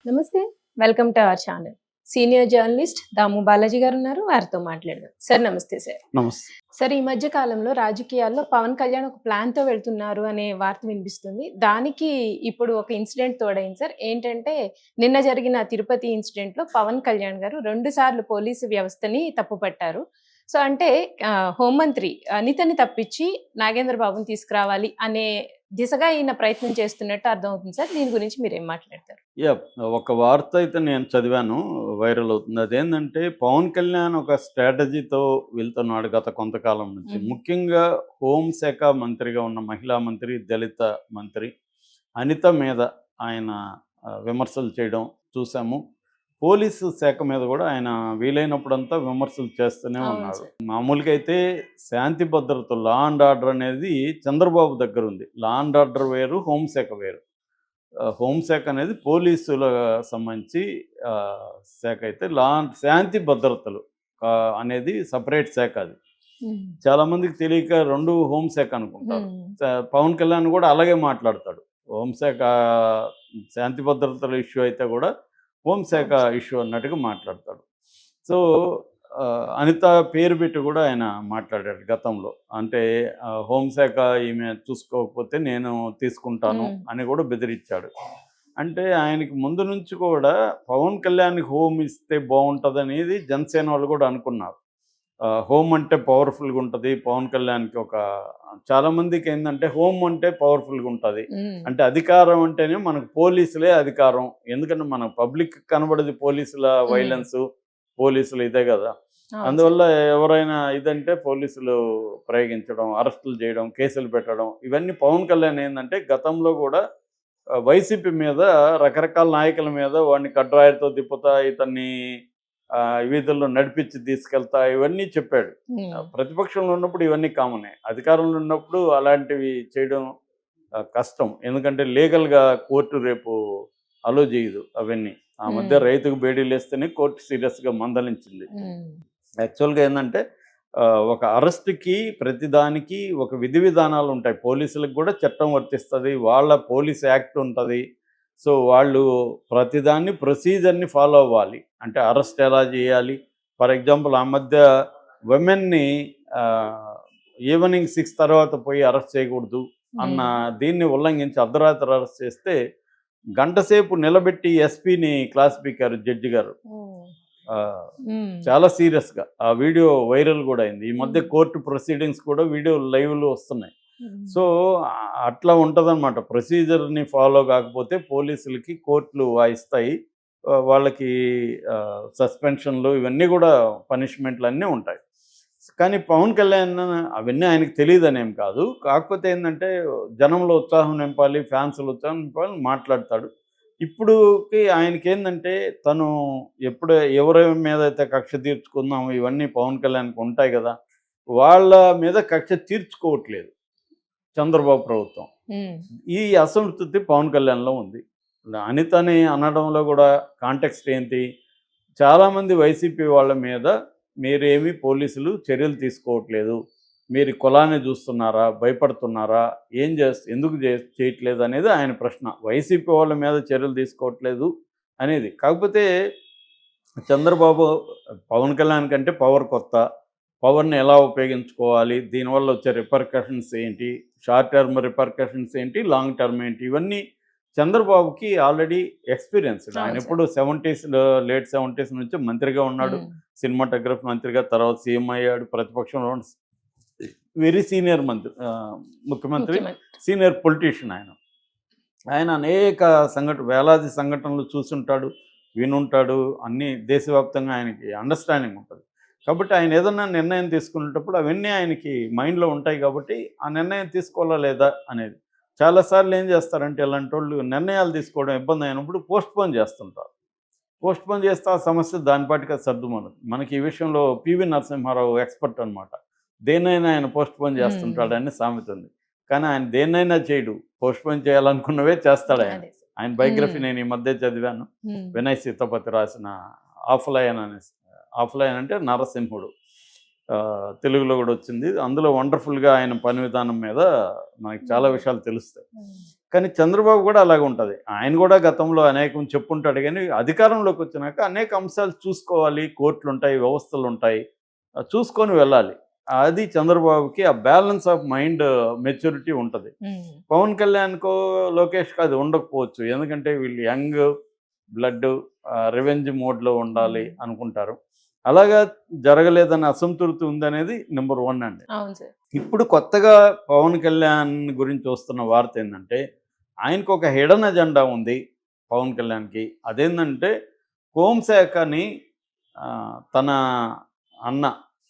నమస్తే. Welcome to our channel. Senior journalist Damu Balaji గారు ఉన్నారు. వారితో మాట్లాడదాం. సార్ నమస్తే సార్. నమస్తే. సార్ ఈ మధ్య కాలంలో రాజకీయాల్లో పవన్ కళ్యాణ్ ఒక ప్లాన్‌తో వెళ్తున్నారు అనే వార్త వినిపిస్తుంది. దానికి ఇప్పుడు ఒక ఇన్సిడెంట్ తోడైంది సార్. ఏంటంటే నిన్న జరిగిన తిరుపతి ఇన్సిడెంట్‌లో పవన్ కళ్యాణ్ గారు 2 సార్లు పోలీసు వ్యవస్థని తప్పుపట్టారు. సో అంటే హోంమంత్రి అనితని తప్పించి నాగేంద్ర బాబుని తీసుకురావాలి అనే దిశగా ఈయన ప్రయత్నం చేస్తున్నట్టు అర్థమవుతుంది సార్. దీని గురించి మీరేం మాట్లాడతారు? యాహ్! ఒక వార్త అయితే నేను చదివాను. వైరల్ అవుతుంది. అదేంటంటే పవన్ కళ్యాణ్ ఒక స్ట్రాటజీతో వెళ్తున్నాడు గత కొంతకాలం నుంచి. హ్మ్. ముఖ్యంగా హోంశాఖ మంత్రిగా ఉన్న మహిళా మంత్రి, దళిత మంత్రి అనిత మీద ఆయన విమర్శలు చేయడం చూసాము. పోలీసు శాఖ మీద కూడా ఆయన వీలైనప్పుడంతా విమర్శలు చేస్తూనే అవును ఉన్నాడు. సార్. మామూలుగా అయితే శాంతి భద్రతలు, లా అండ్ ఆర్డర్ అనేది చంద్రబాబు దగ్గరుంది. లా అండ్ ఆర్డర్ వేరు, హోంశాఖ వేరు. హోంశాఖ అనేది పోలీసుల సంబంధించి శాఖ అయితే, శాంతి భద్రతలు అనేది సపరేట్ శాఖ అది. హ్మ్. చాలామందికి తెలియక 2 హోంశాఖ అనుకుంటారు. హ్మ్. పవన్ కళ్యాణ్ కూడా అలాగే మాట్లాడతాడు. హోంశాఖ శాంతి భద్రతల ఇష్యూ అయితే కూడా హోంశాఖ అవును సార్. ఇష్యూ అన్నట్టుగా మాట్లాడతాడు. సో, అనిత పేరు పెట్టి కూడా ఆయన మాట్లాడాడు గతంలో. అంటే హోంశాఖ ఈమె చూసుకోకపోతే నేను తీసుకుంటాను హ్మ్. అని కూడా బెదిరించాడు. అంటే ఆయనకి ముందు నుంచి కూడా పవన్ కళ్యాణ్‌కి హోమ్ ఇస్తే బావుంటదనేది జనసేన వాళ్ళు కూడా అనుకున్నారు. హోమ్ అంటే పవర్‌ఫుల్‌గా ఉంటది. పవన్ కళ్యాణ్‌కి ఒక చాలామందికేందంటే హోమ్ అంటే పవర్‌ఫుల్‌గా ఉంటది. హ్మ్. అంటే అధికారం అంటేనే మనకు పోలీసులే అధికారం. ఎందుకంటే మన పబ్లిక్‌కి కనబడేది పోలీసుల హ్మ్. వైలెన్సు, పోలీసులు ఇదే గదా! అవును సార్. అందువల్ల ఎవరైనా ఇదంటే పోలీసులు ప్రయోగించడం, అరెస్టులు చేయడం, కేసులు పెట్టడం ఇవన్నీ పవన్ కళ్యాణ్ ఏందంటే గతంలో గూడా వైసీపీ మీద రకరకాల నాయకుల మీద వాడిని కడ్రాయర్‌తో తిప్పుతా, ఇతన్ని వీధుల్లో నడిపించి తీసుకెళ్తా ఇవన్నీ చెప్పాడు. హ్మ్. ప్రతిపక్షంలో ఉన్నప్పుడు ఇవన్నీ కామనే. అధికారంలో ఉన్నప్పుడు అలాంటివి చేయడం కష్టం. ఎందుకంటే లీగల్‌గా కోర్టు రేపు అలో చేయదు అవన్నీ. ఆ మధ్య హ్మ్. రైతుకు బేడీలేస్తేనే కోర్టు సీరియస్‌గా మందలించింది. హ్మ్. యాక్చువల్‌గా ఏందంటే ఒక అరెస్ట్‌కి ప్రతిదానికి ఒక విధి విధానాలుంటాయి. పోలీసులకు గూడా చట్టం వర్తిస్తది. వాళ్ళ పోలీస్ యాక్ట్ ఉంటది. సో, వాళ్ళు ప్రతిదాన్ని ప్రొసీజర్‌ని ఫాలో అవ్వాలి. అంటే అరెస్ట్ ఎలా జేయాలి? ఫర్ ఎగ్జాంపుల్ ఆ మధ్య విమెన్‌ని ఆహ్, ఈవెనింగ్ 6 తర్వాత పోయి అరెస్ట్ చేయకూడదు అన్న హ్మ్. దీన్ని ఉల్లంఘించి అర్ధరాత్రి అరెస్ట్ చేస్తే గంట సేపు నిలబెట్టి ఎస్పీని క్లాస్ పీకారు జడ్జి గారు. ఓహ్! ఆహ్, హ్మ్. చాలా సీరియస్‌గా. ఆ వీడియో వైరల్ గూడా అయింది. ఈ మధ్య హ్మ్. కోర్ట్ ప్రొసీడింగ్స్ కూడా వీడియో లైవ్‌లో వస్తున్నాయి. హ్మ్. సో, అట్లా ఉంటదనమాట. ప్రొసీజర్‌ని ఫాలో గాకపోతే పోలీసులకి కోర్టులు వాయిస్తాయి. వాళ్ళకి సస్పెన్షన్‌లు ఇవన్నీ గూడా పనిష్మెంట్‌లన్నీ ఉంటాయి. కానీ పవన్ కళ్యాణ్ అవన్నీ ఆయనకి తెలీదనేం కాదు. కాకపోతే ఏందంటే జనంలో ఉత్సాహం నింపాలి, ఫ్యాన్స్‌లో ఉత్సాహం నింపాలని మాట్లాడతాడు. ఇప్పుడుకి ఆయనకేందంటే తను ఎప్పుడు ఎవరి మీదైతే కక్ష తీర్చుకుందాం ఇవన్నీ పవన్ కళ్యాణ్‌కి ఉంటాయి గదా! వాళ్ళ మీద కక్ష తీర్చుకోవట్లేదు చంద్రబాబు ప్రభుత్వం. హ్మ్. ఈ అసంతృప్తి పవన్ కళ్యాణ్‌లో ఉంది. అనితని అనడంలో గూడా కాంటెక్స్ట్ ఏంటి? చాలామంది వైసీపీ వాళ్ళ మీద మీరేమి పోలీసులు చర్యలు తీసుకోవట్లేదు. మీరు కులాన్ని చూస్తున్నారా? భయపడుతున్నారా? ఎందుకు చేయట్లేదు అనేది ఆయన ప్రశ్న. వైసీపీ వాళ్ళ మీద చర్యలు తీసుకోవట్లేదు అనేది. కాకపోతే చంద్రబాబు పవన్ కళ్యాణ్ కంటే పవర్ కొత్త. పవర్‌ని ఎలా ఉపయోగించుకోవాలి? దీనివల్ల వచ్చే రిపర్కషన్స్ ఏంటి? షార్ట్ టర్మ్ రిపర్కషన్స్ ఏంటి? లాంగ్ టర్మ్ ఏంటి? ఇవన్నీ చంద్రబాబుకి ఆల్రెడీ ఎక్స్‌పీరియన్స్‌డ్. అవును సార్. ఆయనెప్పుడు లేట్ 70స్ నుంచి మంత్రిగా ఉన్నాడు. హ్మ్. సినిమాటోగ్రఫీ మంత్రిగా, తర్వాత సీఎం అయ్యాడు. ప్రతిపక్షంలో వెరీ సీనియర్ ముఖ్యమంత్రి, ముఖ్యమంత్రి. సీనియర్ పొలిటీషియన్ ఆయన. ఆయన అనేక వేలాది సంఘటనలు చూసుంటాడు, వినుంటాడు. అన్నీ దేశవ్యాప్తంగా ఆయనకి అండర్‌స్టాండింగ్ ఉంటది. కాబట్టి ఆయన ఏదన్నా నిర్ణయం తీసుకునేటప్పుడు అవన్నీ ఆయనకి మైండ్‌లో ఉంటాయి కాబట్టి, ఆ నిర్ణయం తీసుకోవాలా లేదా అనేది. చాలా సార్లు ఏం చేస్తారంటే ఇలాంటోళ్ళు నిర్ణయాలు తీసుకోవడం ఇబ్బంది అయినప్పుడు పోస్ట్‌పోన్ చేస్తుంటారు. పోస్ట్‌పోన్ చేస్తే ఆ సమస్య దాని పాటికి అది సర్దుమణుగు. మనకి ఈ విషయంలో పివి నరసింహారావు ఎక్స్‌పర్ట్ అనమాట. దేన్నైనా ఆయన పోస్ట్‌పోన్ హ్మ్. చేస్తుంటాడని సామెత ఉంది. కానీ ఆయన దేన్నైనా చేయడు. పోస్ట్‌పోన్ చేయాలనుకున్నవే చేస్తాడాయన. అదే. ఆయన హ్మ్. బయోగ్రఫీ నేను ఈ మధ్య చదివాను. హ్మ్. వినయ్ సీతపతి రాసిన 'ఆఫ్‌లయన్' అనేసి. 'ఆఫ్‌లయన్' అంటే నరసింహుడు. తెలుగులో గూడా వచ్చింది. అందులో వండర్‌ఫుల్‌గా ఆయన పని విధానం మీద మనకి చాలా హ్మ్. విషయాలు తెలుస్తాయి. హ్మ్. కానీ చంద్రబాబు కూడా అలాగే ఉంటుంది. ఆయన కూడా గతంలో అనేకం చెప్పుంటాడు కానీ అధికారంలోకి వచ్చినాక అనేక అంశాలు చూసుకోవాలి. కోర్టులుంటాయి, వ్యవస్థలుంటాయి. చూసుకొని వెళ్ళాలి. అది చంద్రబాబుకి ఆ బ్యాలెన్స్ ఆఫ్ మైండ్ మెచ్యూరిటీ ఉంటది. పవన్ కళ్యాణ్‌కో, లోకేష్‌కో అది ఉండకపోవచ్చు. ఎందుకంటే వీళ్ళు యంగ్ బ్లడ్ రివెంజ్ మోడ్‌లో ఉండాలి అనుకుంటారు. అలాగా జరగలేదన్న అసంతృప్తి ఉందనేది నంబర్ 1 అండి. అవును సార్. ఇప్పుడు కొత్తగా పవన్ కళ్యాణ్ గురించి వస్తున్న వార్త ఏందంటే, ఆయనకు ఒక హిడెన్ అజెండా ఉంది పవన్ కళ్యాణ్‌కి. అదేంటంటే హోంశాఖని తన అన్న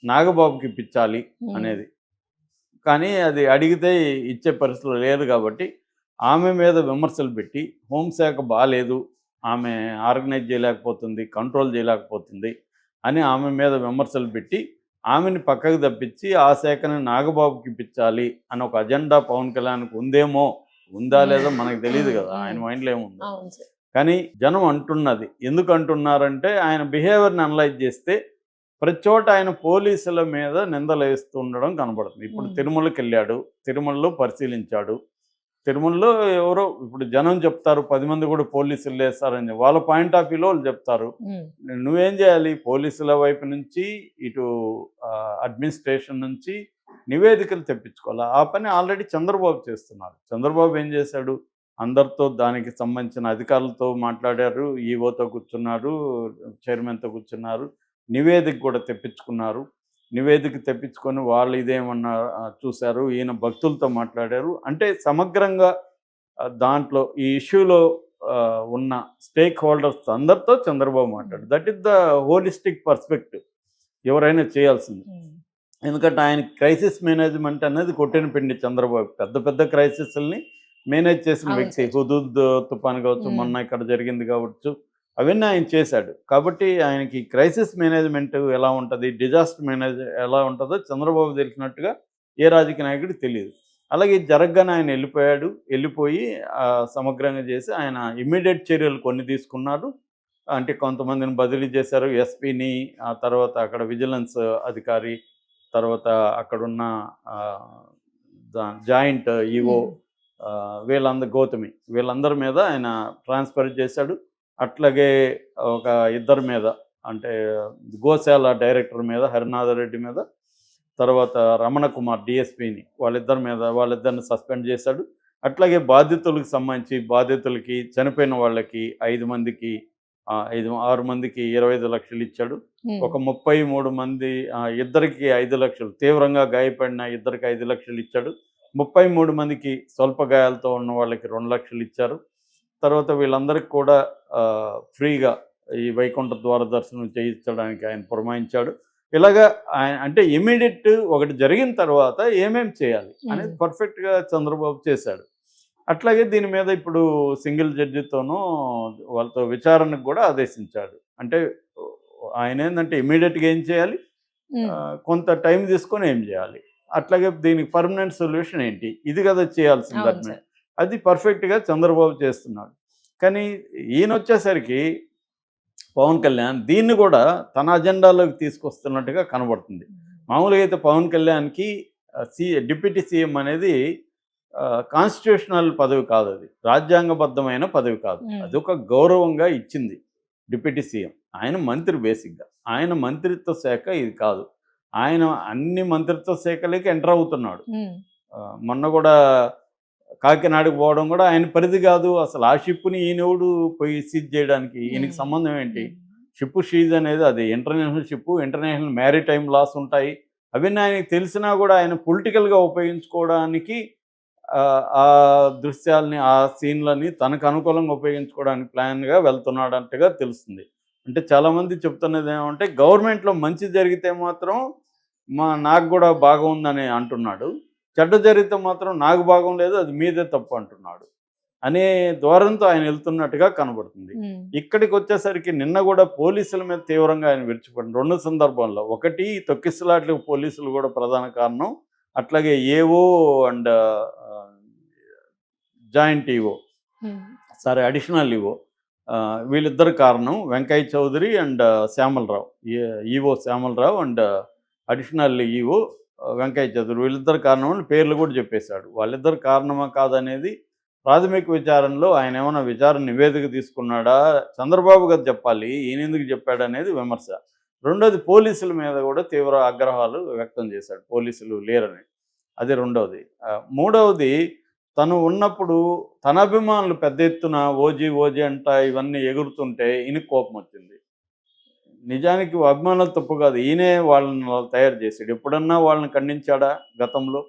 నాగబాబుకి ఇప్పించాలి అనేది. కానీ అది అడిగితే ఇచ్చే పరిస్థితులు లేదు కాబట్టి ఆమె మీద విమర్శలు పెట్టి హోంశాఖ బాలేదు, ఆమె ఆర్గనైజ్ చేయలేకపోతుంది, కంట్రోల్ చేయలేకపోతుంది అని ఆమె మీద విమర్శలు పెట్టి ఆమెని పక్కకు తప్పించి ఆ శాఖని నాగబాబుకి ఇప్పించాలి అని ఒక అజెండా పవన్ కళ్యాణ్కి ఉందేమో, ఉందా లేదో మనకు తెలియదు కదా, ఆయన మైండ్లో ఏముందో. కానీ జనం అంటున్నది ఎందుకు అంటున్నారంటే ఆయన బిహేవియర్ని అనలైజ్ చేస్తే ప్రతి చోట ఆయన పోలీసుల మీద నిందలు వేస్తూ ఉండడం కనబడుతుంది. ఇప్పుడు తిరుమలకి వెళ్ళాడు, తిరుమలలో పరిశీలించాడు. తిరుమలలో ఎవరో ఇప్పుడు జనం చెప్తారు 10 మంది కూడా పోలీసులు వేస్తారని, వాళ్ళ పాయింట్ ఆఫ్ వ్యూలో వాళ్ళు చెప్తారు. నువ్వేం చేయాలి, పోలీసుల వైపు నుంచి ఇటు అడ్మినిస్ట్రేషన్ నుంచి నివేదికలు తెప్పించుకోవాలి. ఆ పని ఆల్రెడీ చంద్రబాబు చేస్తున్నారు. చంద్రబాబు ఏం చేశాడు, అందరితో దానికి సంబంధించిన అధికారులతో మాట్లాడారు, ఈఓతో కూర్చున్నారు, చైర్మన్తో కూర్చున్నారు, నివేదిక కూడా తెప్పించుకున్నారు. నివేదిక తెప్పించుకొని వాళ్ళు ఇదేమన్నా చూశారు, ఈయన భక్తులతో మాట్లాడారు. అంటే సమగ్రంగా దాంట్లో ఈ ఇష్యూలో ఉన్న స్టేక్ హోల్డర్స్ అందరితో చంద్రబాబు మాట్లాడు. That is the holistic perspective ఎవరైనా చేయాల్సింది. ఎందుకంటే ఆయన క్రైసిస్ మేనేజ్మెంట్ అనేది కొట్టిన పిండి చంద్రబాబు. పెద్ద పెద్ద క్రైసిస్ని మేనేజ్ చేసిన వ్యక్తి. హుదూద్ తుఫాన్ కావచ్చు, మొన్న ఇక్కడ జరిగింది కావచ్చు, అవన్నీ ఆయన చేశాడు. కాబట్టి ఆయనకి క్రైసిస్ మేనేజ్మెంట్ ఎలా ఉంటుంది, డిజాస్టర్ మేనేజ్ ఎలా ఉంటుందో చంద్రబాబు తెలిసినట్టుగా ఏ రాజకీయ నాయకుడికి తెలియదు. అలాగే జరగగానే ఆయన వెళ్ళిపోయి సమగ్రంగా చేసి ఆయన ఇమ్మీడియట్ చర్యలు కొన్ని తీసుకున్నారు. అంటే కొంతమందిని బదిలీ చేశారు, ఎస్పీని, ఆ తర్వాత అక్కడ విజిలెన్స్ అధికారి, తర్వాత అక్కడున్న జాయింట్ ఈఓ గౌతమి వీళ్ళందరి మీద ఆయన ట్రాన్స్ఫర్ చేశాడు. అట్లాగే ఒక ఇద్దరి మీద, అంటే గోశాల డైరెక్టర్ మీద హరినాథరెడ్డి మీద, తర్వాత రమణ కుమార్ డిఎస్పీని, వాళ్ళిద్దరిని సస్పెండ్ చేశాడు. అట్లాగే బాధితులకు సంబంధించి బాధితులకి చనిపోయిన వాళ్ళకి 6 మందికి 25 లక్షలు ఇచ్చాడు. ఒక 33 మంది, ఇద్దరికి 5 లక్షలు, తీవ్రంగా గాయపడిన ఇద్దరికి 5 లక్షలు ఇచ్చాడు. 33 మందికి స్వల్ప గాయాలతో ఉన్న వాళ్ళకి 2 లక్షలు ఇచ్చారు. తర్వాత వీళ్ళందరికీ కూడా ఫ్రీగా ఈ వైకుంఠ ద్వార దర్శనం చేయించడానికి ఆయన పురమాయించాడు. ఇలాగా ఆయన అంటే ఇమీడియట్ ఒకటి జరిగిన తర్వాత ఏమేం చేయాలి అనేది పర్ఫెక్ట్గా చంద్రబాబు చేశాడు. అట్లాగే దీని మీద ఇప్పుడు సింగిల్ జడ్జితోనూ వాళ్ళతో విచారణకు కూడా ఆదేశించాడు. అంటే ఆయన ఏంటంటే ఇమీడియట్గా ఏం చేయాలి, కొంత టైం తీసుకొని ఏం చేయాలి, అట్లాగే దీనికి పర్మనెంట్ సొల్యూషన్ ఏంటి, ఇది కదా చేయాల్సింది. అది పర్ఫెక్ట్గా చంద్రబాబు చేస్తున్నాడు. కానీ ఈయన వచ్చేసరికి పవన్ కళ్యాణ్ దీన్ని కూడా తన అజెండాలోకి తీసుకొస్తున్నట్టుగా కనబడుతుంది. మామూలుగా అయితే పవన్ కళ్యాణ్కి డిప్యూటీ సీఎం అనేది కాన్స్టిట్యూషనల్ పదవి కాదు, అది రాజ్యాంగబద్ధమైన పదవి కాదు. అది ఒక గౌరవంగా ఇచ్చింది డిప్యూటీ సీఎం. ఆయన మంత్రి, బేసిక్గా ఆయన మంత్రిత్వ శాఖ ఇది కాదు. ఆయన అన్ని మంత్రిత్వ శాఖలకి ఎంటర్ అవుతున్నాడు. మొన్న కూడా కాకినాడకు పోవడం కూడా ఆయన పరిధి కాదు. అసలు ఆ షిప్ని ఈయనెవడు పోయి సీజ్ చేయడానికి, ఈయనకి సంబంధం ఏంటి? షిప్ సీజ్ అనేది అది international ship, international maritime laws ఉంటాయి. అవన్నీ ఆయనకి తెలిసినా కూడా ఆయన పొలిటికల్గా ఉపయోగించుకోవడానికి ఆ దృశ్యాలని, ఆ సీన్లని తనకు అనుకూలంగా ఉపయోగించుకోవడానికి ప్లాన్గా వెళ్తున్నాడంటగా తెలుస్తుంది. అంటే చాలామంది చెప్తున్నది ఏమంటే గవర్నమెంట్లో మంచి జరిగితే మాత్రం నాకు కూడా బాగా ఉందని అంటున్నాడు, చెడ్డ జరిగితే మాత్రం నాకు భాగం లేదు, అది మీదే తప్పు అంటున్నాడు అనే ధోరణితో ఆయన వెళ్తున్నట్టుగా కనబడుతుంది. ఇక్కడికి వచ్చేసరికి నిన్న కూడా పోలీసుల మీద తీవ్రంగా ఆయన విరుచుకుపడింది 2 సందర్భాల్లో. ఒకటి తొక్కిసలాట్లకు పోలీసులు కూడా ప్రధాన కారణం, అట్లాగే AO and joint EO additional EO వీళ్ళిద్దరు కారణం. Venkaiah Chowdary and Shyamala Rao, EO Shyamala Rao and additional EO Venkaiah Chowdary, వీళ్ళిద్దరు కారణం అని పేర్లు కూడా చెప్పేశాడు. వాళ్ళిద్దరు కారణమా కాదనేది ప్రాథమిక విచారణలో ఆయన ఏమైనా విచారణ నివేదిక తీసుకున్నాడా? చంద్రబాబు గారు చెప్పాలి. ఈయనెందుకు చెప్పాడనేది విమర్శ. రెండోది పోలీసుల మీద కూడా తీవ్ర ఆగ్రహాలు వ్యక్తం చేశాడు. పోలీసులు లేరని. అది రెండోది. మూడవది తను ఉన్నప్పుడు తన అభిమానులు పెద్ద ఎత్తున ఓజీ, ఓజీ అంట ఇవన్నీ ఎగురుతుంటే ఈయనకి కోపమొచ్చింది. నిజానికి అభిమానులు తప్పు కాదు. ఈయనే వాళ్ళని అలా తయారు చేసాడు. ఎప్పుడన్నా వాళ్ళని ఖండించాడా గతంలో?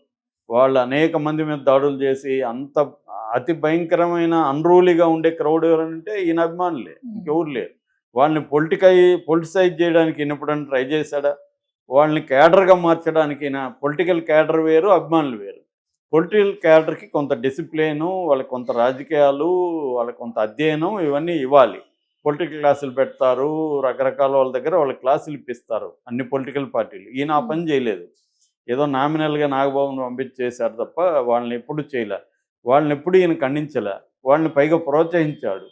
వాళ్ళు అనేక మంది మీద దాడులు చేసి అంత అతి భయంకరమైన అన్‌రూలీగా ఉండే క్రౌడ్ ఎవరంటే ఈయన అభిమానులే. ఇంకెవరు లేరు. వాళ్ళని పొలిటిసైజ్ చేయడానికి ఈయన ఎప్పుడన్నా ట్రై చేశాడా? వాళ్ళని క్యాడర్‌గా మార్చడానికి ఈయన పొలిటికల్ క్యాడర్ వేరు, అభిమానులు వేరు. పొలిటికల్ క్యాడర్‌కి కొంత డిసిప్లిను, వాళ్ళకి కొంత రాజకీయాలు, వాళ్ళకి కొంత అధ్యయనం ఇవన్నీ ఇవ్వాలి. పొలిటికల్ క్లాసులు పెడతారు. రకరకాల వాళ్ళ దగ్గర వాళ్ళకి క్లాసులు ఇప్పిస్తారు అన్ని పొలిటికల్ పార్టీలు. ఈయన ఆ పని చేయలేదు. ఏదో నామినల్‌గా నాగబాబుని పంపించి చేశారు తప్ప వాళ్ళని ఎప్పుడు చేయలే. వాళ్ళని ఎప్పుడు ఈయన ఖండించలే. వాళ్ళని పైగా ప్రోత్సహించాడు.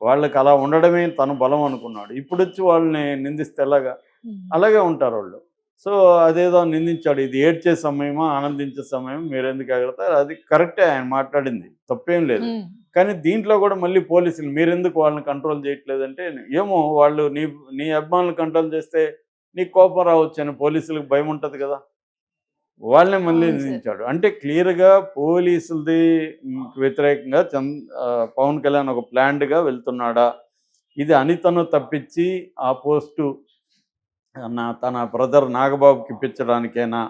వాళ్ళకి అలా ఉండడమే తన బలం అనుకున్నాడు. ఇప్పుడొచ్చి వాళ్ళని నిందిస్తే ఎలాగా? అలాగే ఉంటారోళ్ళు. సో, అదేదో నిందించాడు. ఇది ఏడ్చే సమయమా, ఆనందించే సమయం మీరెందుకు ఎగరతారు? అది కరెక్టే ఆయన మాట్లాడింది. తప్పేం లేదు. కానీ దీంట్లో కూడా మళ్ళీ పోలీసులు మీరెందుకు వాళ్ళని కంట్రోల్ చేయట్లేదంటే, ఏమో వాళ్ళు నీ అభిమానులను కంట్రోల్ చేస్తే నీకు కోపం రావచ్చని పోలీసులకు భయం ఉంటది కదా! వాళ్ళనే మళ్ళీ అవును సార్. నిందించాడు. అంటే క్లియర్‌గా పోలీసులది వ్యతిరేకంగా పవన్ కళ్యాణ్ ఒక ప్లాన్డ్‌గా వెళ్తున్నాడా? ఇది అనితను తప్పించి ఆ పోస్టు తన బ్రదర్ నాగబాబుకి ఇప్పించడానికేనా?